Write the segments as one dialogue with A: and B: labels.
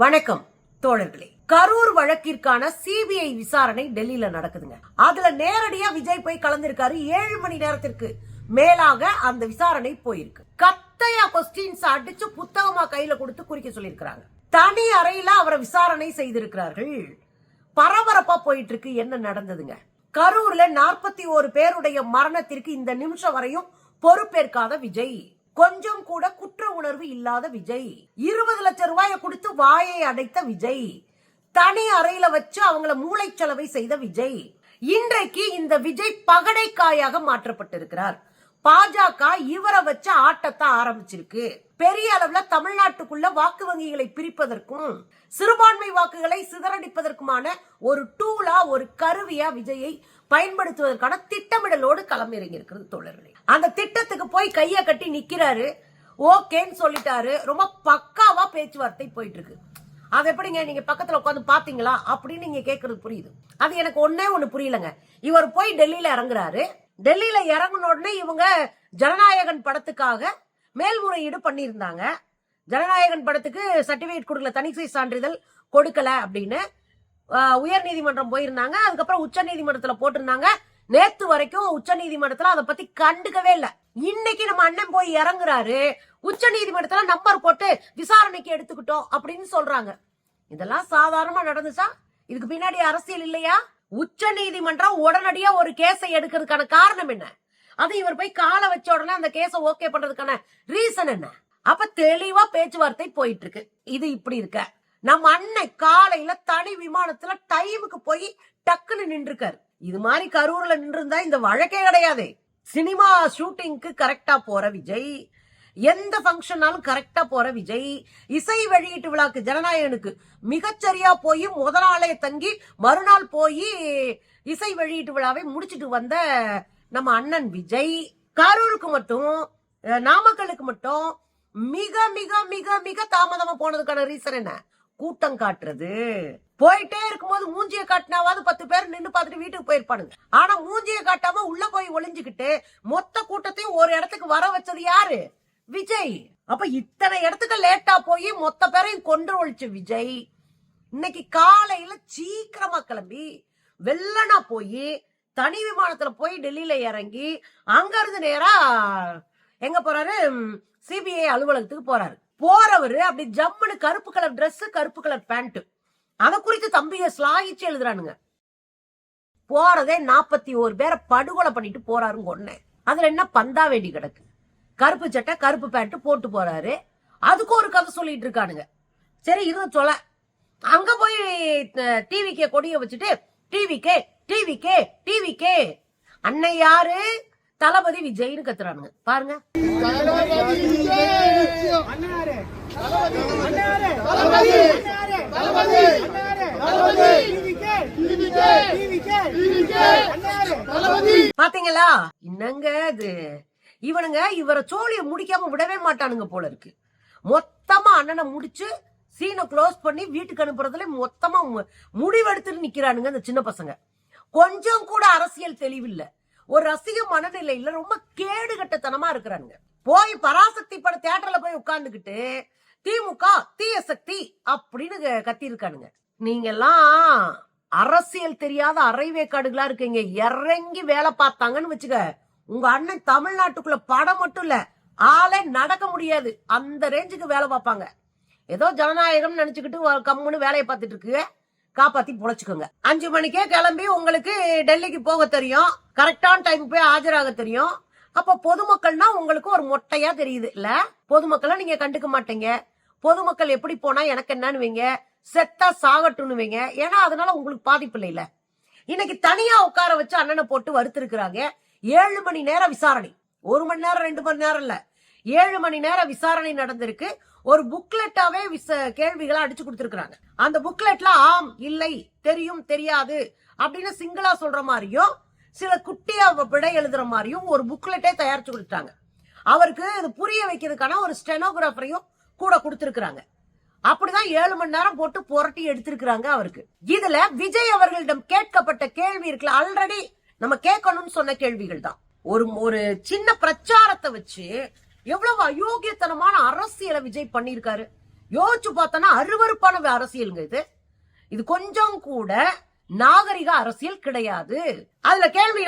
A: வணக்கம் தோழர்களே. கரூர் வழக்கிற்கான சிபிஐ விசாரணை டெல்லியில நடக்குதுங்க. அதுல நேரடியா விஜய் போய் கலந்திருக்காரு. 7 மணி நேரத்திற்கு மேலாக அந்த விசாரணை போயிருக்கு. கத்தையா கொஸ்டின்ஸ் அடிச்சு புத்தகமா கையில கொடுத்து குறிக்க சொல்லியிருக்கிறாங்க. தனி அறையில அவரை விசாரணை செய்திருக்கிறார்கள். பரபரப்பா போயிட்டு இருக்கு. என்ன நடந்ததுங்க? கரூர்ல 41 பேருடைய மரணத்திற்கு இந்த நிமிஷம் வரையும் பொறுப்பேற்காத விஜய், கொஞ்சம் கூட குற்ற உணர்வு இல்லாத விஜய், 20 லட்சம் ரூபாயை கொடுத்து வாயை அடைத்த விஜய், தனி அறையில வச்சு அவங்கள மூளைச்சலவை செய்த விஜய், இன்றைக்கு இந்த விஜய் பகடைக்காயாக மாற்றப்பட்டிருக்கிறார். பாஜக இவரை வச்சு ஆட்டத்தை ஆரம்பிச்சிருக்கு. பெரிய அளவுல தமிழ்நாட்டுக்குள்ள வாக்கு வங்கிகளை பிரிப்பதற்கும் சிறுபான்மை வாக்குகளை சிதறடிப்பதற்குமான ஒரு டூலா, ஒரு கருவியா விஜயை பயன்படுத்துவதற்கான திட்டமிடலோடு களமிறங்கி இருக்கிறது தோழர்களே. அந்த திட்டத்துக்கு போய் கைய கட்டி நிக்கிறாரு. ஓகேன்னு சொல்லிட்டாரு. ரொம்ப பக்காவா பேச்சுவார்த்தை போயிட்டு இருக்கு. அது எப்படிங்க, நீங்க பக்கத்துல உட்காந்து பாத்தீங்களா அப்படின்னு நீங்க கேக்குறது புரியுது. அது எனக்கு ஒண்ணு புரியலங்க. இவர் போய் டெல்லியில இறங்குறாரு. டெல்லியில இறங்கின உடனே இவங்க ஜனநாயகன் படத்துக்காக மேல்முறையீடு பண்ணியிருந்தாங்க. ஜனநாயகன் படத்துக்கு சர்டிபிகேட் கொடுக்கல, தணிக்கை சான்றிதழ் கொடுக்கல அப்படின்னு உயர் நீதிமன்றம் போயிருந்தாங்க. அதுக்கப்புறம் உச்ச நீதிமன்றத்துல போட்டிருந்தாங்க. நேத்து வரைக்கும் உச்ச நீதிமன்றத்துல அதை பத்தி கண்டுக்கவே இல்ல. இன்னைக்கு நம்ம அண்ணன் போய் இறங்குறாரு. உச்ச நீதிமன்றத்துல நம்பர் போட்டு விசாரணைக்கு எடுத்துக்கிட்டோம் அப்படின்னு சொல்றாங்க. இதெல்லாம் சாதாரணமா நடந்துச்சா? இதுக்கு பின்னாடி அரசியல் இல்லையா? உச்ச நீதிமன்றம் உடனடியா ஒரு கேஸை எடுக்கிறதுக்கான காரணம் என்ன? அது இவர் போய் காலை வச்ச உடனே அந்த கேஸை ஓகே பண்றதுக்கான ரீசன் என்ன? அப்ப தெளிவா பேச்சுவார்த்தை போயிட்டு இருக்கு. இது இப்படி இருக்க, நம்ம அண்ணன் காலையில தனி விமானத்துல டைமுக்கு போய் டக்குன்னு நின்றுக்காரு. இது மாதிரி கரூர்ல நின்று இருந்தா இந்த வழக்கே கிடையாது. சினிமா ஷூட்டிங்க்கு கரெக்டா போற விஜய், எந்த பங்கனாலும் கரெக்டா போற விஜய், இசை வெளியீட்டு விழாக்கு ஜனநாயகனுக்கு மிகச்சரியா போய் முதல் நாளே தங்கி மறுநாள் போய் இசை வெளியீட்டு விழாவை முடிச்சிட்டு வந்த நம்ம அண்ணன் விஜய், கரூருக்கு மட்டும் நாமக்கலுக்கு மட்டும் மிக மிக மிக மிக தாமதமா போனதுக்கான ரீசன் என்ன? கூட்டம் காட்டுறது. போயிட்டே இருக்கும்போது மூஞ்சிய காட்டினாவது 10 பேர் நின்று பார்த்துட்டு வீட்டுக்கு போயிருப்பானுங்க. ஆனா மூஞ்சிய காட்டாம உள்ள போய் ஒளிஞ்சுக்கிட்டு மொத்த கூட்டத்தையும் ஒரு இடத்துக்கு வர வச்சது யாரு? விஜய். அப்ப இத்தனை இடத்துக்கு லேட்டா போய் மொத்த பேரையும் கொண்டு ஒழிச்ச விஜய் இன்னைக்கு காலையில சீக்கிரமா கிளம்பி வெள்ளனா போய் தனி விமானத்துல போய் டெல்லியில இறங்கி அங்க இருந்து நேரா எங்க போறாரு? சிபிஐ அலுவலகத்துக்கு போறாரு. போறவரு அப்படி ஜம்முன்னு கருப்பு கலர் டிரெஸ், கருப்பு கலர் பேண்ட், அத குறித்து தம்பிய ஸ்லாகிச்சு எழுதுறானுங்க. போறதே 41 பேரை படுகொலை பண்ணிட்டு போறாருங்க ஒண்ணு. அதுல என்ன பந்தா வேண்டி கிடக்கு? கருப்பு சட்டை கருப்பு பேண்ட் போட்டு போறாரு. அதுக்கு ஒரு கதை சொல்லிட்டு இருக்கானுங்க. சரி இது சொல்ல, அங்க போய் டிவிக்கே கொடிய வச்சுட்டு டிவிக்கே டிவிக்கே டிவிக்கே அன்னை யாரு? தளபதி விஜய்னு கத்துறானுங்க பாருங்க. பாத்தீங்களா? என்னங்க இது? இவனுங்க இவரை சோழிய முடிக்காம விடவே மாட்டானுங்க போல இருக்கு. மொத்தமா அண்ணனை முடிச்சு சீனை க்ளோஸ் பண்ணி வீட்டுக்கு அனுப்புறதுல மொத்தமா முடிவெடுத்துட்டு நிக்கிறானுங்க இந்த சின்ன பசங்க. கொஞ்சம் கூட அரசியல் தெளிவில்லை, ஒரு ரசிக மனநிலை இல்ல, ரொம்ப கேடுகட்டத்தனமா இருக்கிறானுங்க. போய் பராசக்தி பட தியேட்டர்ல போய் உட்கார்ந்துகிட்டு திமுக தீய சக்தி அப்படின்னு கத்தி இருக்கானுங்க. நீங்க எல்லாம் அரசியல் தெரியாத அரைவேக்காடுகளா இருக்கீங்க. இறங்கி வேலை பார்த்தாங்கன்னு வச்சுக்க, உங்க அண்ணன் தமிழ்நாட்டுக்குள்ள படம் மட்டும் இல்ல, ஆளே நடக்க முடியாது. அந்த ரேஞ்சுக்கு வேலை பார்ப்பாங்க. ஏதோ ஜனநாயகம் நினைச்சுக்கிட்டு கம்முன்னு வேலையை பார்த்துட்டு இருக்கு. காப்பாத்தி பொழைச்சுக்கோங்க. 5 மணிக்கே கிளம்பி உங்களுக்கு டெல்லிக்கு போக தெரியும், கரெக்டான டைம் போய் ஆஜராக தெரியும். அப்ப பொதுமக்கள்னா உங்களுக்கு ஒரு மொட்டையா தெரியுது இல்ல? பொதுமக்களை நீங்க கண்டுக்க மாட்டீங்க. பொதுமக்கள் எப்படி போனா எனக்கு என்னன்னு வைங்க, செத்தா சாகட்டும்னு வைங்க. ஏன்னா அதனால உங்களுக்கு பாதிப்பு இல்லை இல்ல. இன்னைக்கு தனியா உட்கார வச்சு அண்ணனை போட்டு வருத்திருக்கிறாங்க. 7 மணி நேரம் விசாரணை. 1 மணி நேரம் 2 மணி நேரம் இல்ல, 7 மணி நேரம் விசாரணை நடந்திருக்கு. ஒரு புக்லெட்டாவே கேள்விகளை அடிச்சு கொடுத்திருக்காங்க. அந்த புக்லெட்ல ஆம் இல்லை தெரியும் தெரியாது அப்படின்னு சிங்களா சொல்ற மாதிரியும் சில குட்டியா விடை எழுதுற மாதிரியும் ஒரு புக்லெட்டே தயாரிச்சு கொடுத்தாங்க. அவருக்கு இது புரிய வைக்கிறதுக்கான ஒரு ஸ்டெனோகிராஃபரையும் கூட கொடுத்திருக்காங்க. அப்படிதான் 7 மணி நேரம் போட்டு புரட்டி எடுத்திருக்கிறாங்க அவருக்கு. இதுல விஜய் அவர்களிடம் கேட்கப்பட்ட கேள்வி இருக்குல்ல, ஆல்ரெடி நம்ம கேட்கணும்னு சொன்ன கேள்விகள் தான். ஒரு சின்ன பிரச்சாரத்தை வச்சு எவ்வளவு அயோக்கியத்தனமான அரசியலை விஜய் பண்ணிருக்காரு. யோசிச்சு பார்த்தோன்னா அருவருப்பான அரசியலுங்க இது. இது கொஞ்சம் கூட நாகரிக அரசியல் கிடையாது. அதுல கேள்வி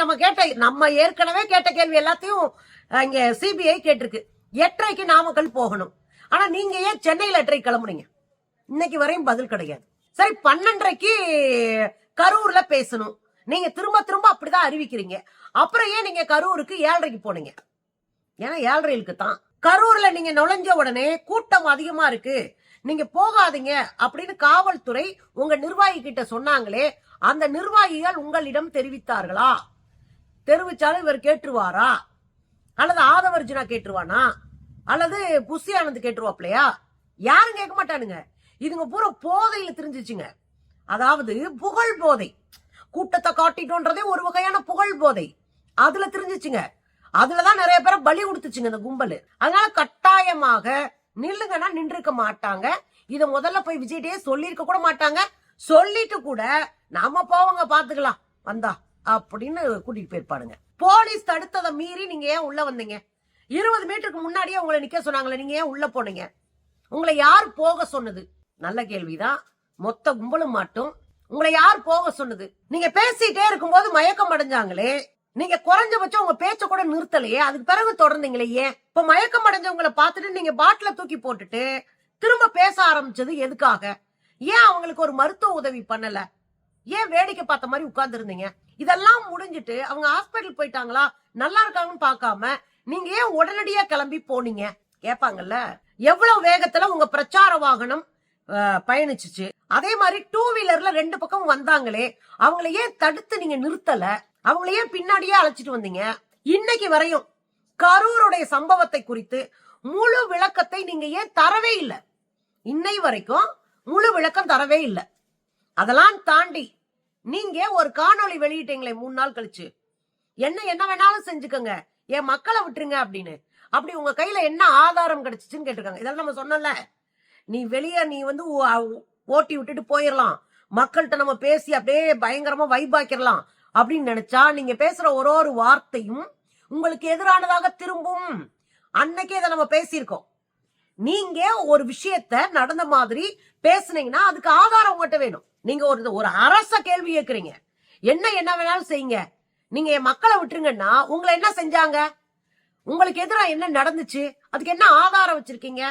A: நம்ம ஏற்கனவே கேட்ட கேள்வி எல்லாத்தையும் இங்க சிபிஐ கேட்டிருக்கு. 8:30க்கு நாமக்கல் போகணும். ஆனா நீங்க ஏன் சென்னையில 8:30 கிளம்புனீங்க? இன்னைக்கு வரையும் பதில் கிடையாது. சரி, 12:30க்கு கரூர்ல பேசணும். நீங்க திரும்ப திரும்ப அப்படிதான் அறிவிக்கிறீங்க. அப்புறம் ஏன் நீங்க கரூருக்கு 7:30க்கு போனீங்க? ஏன்னா 7:30க்கு தான். கரூர்ல நீங்க நுழைஞ்ச உடனே கூட்டம் அதிகமா இருக்கு, நீங்க போகாதீங்க அப்படின்னு காவல்துறை உங்க நிர்வாகி கிட்ட சொன்னாங்களே, அந்த நிர்வாகிகள் உங்களிடம் தெரிவித்தார்களா? தெரிவிச்சாலும் இவர் கேட்டுருவாரா? அல்லது ஆதவர்ஜுனா கேட்டுருவானா? அல்லது புஷி ஆனந்த் கேட்டுருவாப்லையா? யாரும் கேட்க மாட்டானுங்க. இதுங்க பூரா போதையில தெரிஞ்சிச்சுங்க. அதாவது புகழ் போதை. கூட்டத்தை காட்டிட்டோன்றதே ஒரு வகையான புகழ் போதை. அதுல தெரிஞ்சிச்சுங்க. அதுலதான் நிறைய பேரை பலி கொடுத்துச்சுங்க இந்த கும்பல். அதனால கட்டாயமாக நில்லுங்கன்னா நின்றுக்க மாட்டாங்க. இத முதல்ல போய் விஜய்டே சொல்லிருக்க கூட மாட்டாங்க. சொல்லிட்டு கூட நாம போவங்க பாத்துக்கலாம் வந்தா அப்படின்னு கூட்டிட்டு போயிருப்பானுங்க. போலீஸ் தடுத்ததை மீறி நீங்க ஏன் உள்ள வந்தீங்க? 20 மீட்டருக்கு முன்னாடியே உங்களை நிக்க சொன்னாங்களே, நீங்க ஏன் உள்ள போனீங்க? உங்களை யார் போக சொன்னது? நல்ல கேள்விதான். மொத்த கும்பலும் மாட்டும். உங்களை யார் போக சொன்னது? நீங்க பேசிட்டே இருக்கும்போது மயக்கம் அடைஞ்சாங்களே, நீங்க குறைஞ்சபட்சம் உங்க பேச்ச கூட நிறுத்தலையே, அதுக்கு பிறகு தொடர்ந்தீங்களே ஏன்? இப்ப மயக்கம் அடைஞ்சவங்களை பார்த்துட்டு நீங்க பாட்டில தூக்கி போட்டுட்டு திரும்ப பேச ஆரம்பிச்சது எதுக்காக? ஏன் அவங்களுக்கு ஒரு மருத்துவ உதவி பண்ணல? ஏன் வேடிக்கை பார்த்த மாதிரி உட்கார்ந்து இருந்தீங்க? இதெல்லாம் முடிஞ்சிட்டு அவங்க ஹாஸ்பிட்டல் போயிட்டாங்களா, நல்லா இருக்காங்கன்னு பார்க்காம நீங்க ஏன் உடனடியா கிளம்பி போனீங்க? கேட்பாங்கல்ல. எவ்வளவு வேகத்துல உங்க பிரச்சார வாகனம் பயணிச்சுச்சு. அதே மாதிரி 2 வீலர்ல 2 பக்கம் வந்தாங்களே, அவங்களை ஏன் தடுத்து நீங்க நிறுத்தல? அவங்களை ஏன் பின்னாடியே அழைச்சிட்டு வந்தீங்க? இன்னைக்கு வரையும் கரூருடைய சம்பவத்தை குறித்து முழு விளக்கத்தை நீங்க ஏன் தரவே இல்லை? இன்னை வரைக்கும் முழு விளக்கம் தரவே இல்லை. அதெல்லாம் தாண்டி நீங்க ஒரு காணொளி வெளியிட்டீங்களே 3 நாள் கழிச்சு, என்ன வேணாலும் செஞ்சுக்கோங்க, என் மக்களை விட்டுருங்க அப்படின்னு. அப்படி உங்க கையில என்ன ஆதாரம் கிடைச்சிச்சுன்னு கேட்டிருக்காங்க. இதெல்லாம் நம்ம சொன்னல, நீ வெளியே ஓட்டி விட்டுட்டு போயிடலாம், மக்கள்கிட்ட நம்ம பேசி அப்படியே பயங்கரமா வைபாக்கிடலாம் அப்படின்னு நினைச்சா, நீங்க பேசுற ஒரு வார்த்தையும் உங்களுக்கு எதிரானதாக திரும்பும். அன்னைக்கே இதை நம்ம பேசியிருக்கோம். நீங்க ஒரு விஷயத்த நடந்த மாதிரி பேசுனீங்கன்னா அதுக்கு ஆதாரம் உங்ககிட்ட வேணும். நீங்க ஒரு அரச கேள்வி கேட்கறீங்க, என்ன வேணாலும் செய்யுங்க, நீங்க என் மக்களை விட்டுருங்கன்னா உங்களை என்ன செஞ்சாங்க? உங்களுக்கு எதிராக என்ன நடந்துச்சு? அதுக்கு என்ன ஆதாரம் வச்சிருக்கீங்க?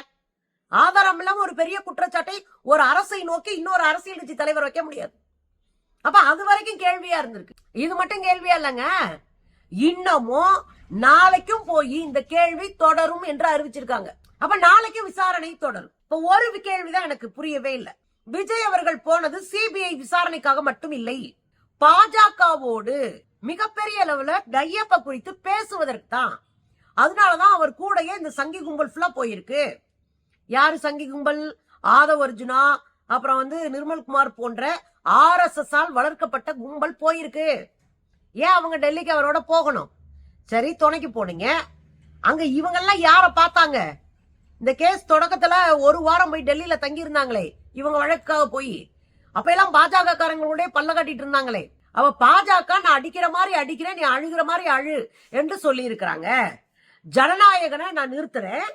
A: ஆதாரம் இல்லாம ஒரு பெரிய குற்றச்சாட்டை ஒரு அரசை நோக்கி இன்னொரு அரசியல் கட்சி தலைவர் வைக்க முடியாது. அப்ப அது வரைக்கும் கேள்வியா இருந்திருக்கு. இது மட்டும் கேள்வியா இல்லைங்க, இன்னமும் நாளைக்கும் போய் இந்த கேள்வி தொடரும் என்று அறிவிச்சிருக்காங்க. அப்ப நாளைக்கு விசாரணை தொடரும். இப்ப ஒரு கேள்விதான் எனக்கு புரியவே இல்லை. விஜய் அவர்கள் போனது சிபிஐ விசாரணைக்காக மட்டும் இல்லை, பாஜகவோடு மிகப்பெரிய அளவுல கையப்ப குறித்து பேசுவதற்கு தான். அதனாலதான் அவர் கூடயே இந்த சங்கி கும்பல் ஃபுல்லா போயிருக்கு. யாரு சங்கி கும்பல்? ஆதவர்ஜுனா, அப்புறம் நிர்மல்குமார் போன்ற RSS ஆல் வளர்க்கப்பட்ட கும்பல் போயிருக்கு. ஏன் அவங்க டெல்லிக்கு அவரோட போகணும்? சரி, துணைக்கு போனீங்க. அங்க இவங்கெல்லாம் யார பார்த்தாங்க? இந்த கேஸ் தொடக்கத்துல 1 வாரம் போய் டெல்லியில தங்கி இருந்தாங்களே இவங்க வழக்காக போய், அப்ப எல்லாம் பாஜக காரங்களோட பல்ல காட்டிட்டு இருந்தாங்களே. அவ பாஜக நான் அடிக்கிற மாதிரி அடிக்கிறேன், நீ அழுகிற மாதிரி அழு என்று சொல்லி இருக்கிறாங்க. ஜனநாயகனை நான் நிறுத்துறேன்,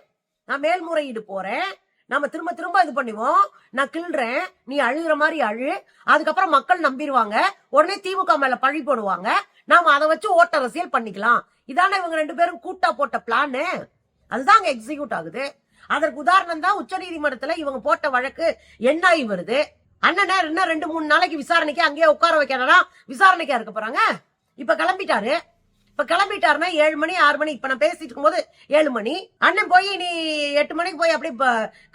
A: நான் மேல்முறையீடு போறேன், நம்ம திரும்ப திரும்ப இது பண்ணுவோம், நான் கிள்றேன், நீ அழுகிற மாதிரி அழு, அதுக்கப்புறம் மக்கள் நம்பிடுவாங்க, உடனே திமுக மேல பழி போடுவாங்க, நாம அதை வச்சு ஓட்ட அரசியல் பண்ணிக்கலாம். இதான இவங்க 2 பேரும் கூட்டா போட்ட பிளான். அதுதான் அங்க எக்ஸிக்யூட் ஆகுது. அதற்கு உதாரணம் தான் உச்ச நீதிமன்றத்துல இவங்க போட்ட வழக்கு என்னாகி வருது. அண்ணன் இன்னும் 2-3 நாளைக்கு விசாரணைக்கு அங்கேயே உட்கார வைக்கணும், விசாரணைக்கா இருக்க போறாங்க. இப்ப கிளம்பிட்டாருன்னா 7 மணி 6 மணி, இப்ப நான் பேசிட்டு இருக்கும் போது 7 மணி, அண்ணன் போய் நீ 8 மணிக்கு போய் அப்படி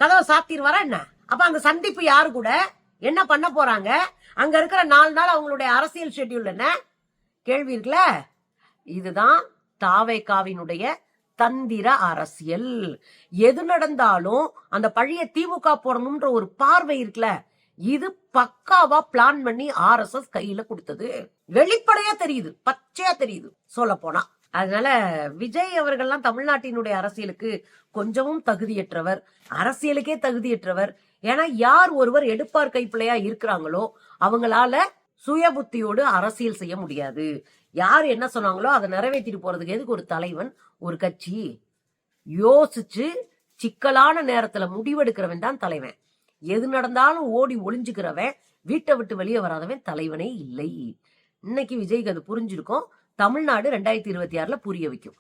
A: கதவை சாத்திடுவாரா என்ன? அப்ப அந்த சந்திப்பு யாரு கூட என்ன பண்ண போறாங்க? அங்க இருக்கிற 4 நாள் அவங்களுடைய அரசியல் ஷெட்யூல் என்ன? கேள்வி இருக்குல்ல. இதுதான் தாவேகாவினுடைய தந்திர அரசியல். எது நடந்தாலும் அந்த பழைய திமுக போடணும்ன்ற ஒரு பார்வை இருக்குல்ல, இது பக்காவா பிளான் பண்ணி RSS கையில கொடுத்தது. வெளிப்படையா தெரியுது, பச்சையா தெரியுது சொல்ல போனா. அதனால விஜய் அவர்கள்லாம் தமிழ்நாட்டினுடைய அரசியலுக்கு கொஞ்சமும் தகுதியற்றவர், அரசியலுக்கே தகுதியற்றவர். ஏன்னா யார் ஒருவர் எடுப்பார் கைப்பிள்ளையா இருக்கிறாங்களோ அவங்களால சுய புத்தியோடு அரசியல் செய்ய முடியாது. யார் என்ன சொன்னாங்களோ அதை நிறைவேற்றிட்டு போறதுக்கு எதுக்கு ஒரு தலைவன், ஒரு கட்சி? யோசிச்சு சிக்கலான நேரத்துல முடிவெடுக்கிறவன் தான் தலைவன். எது நடந்தாலும் ஓடி ஒளிஞ்சுக்கிறவன், வீட்டை விட்டு வெளியே வராதவன் தலைவனே இல்லை. இன்னைக்கு விஜய்க்கு அது புரிஞ்சிருக்கும். தமிழ்நாடு 2026 புரிய வைக்கும்.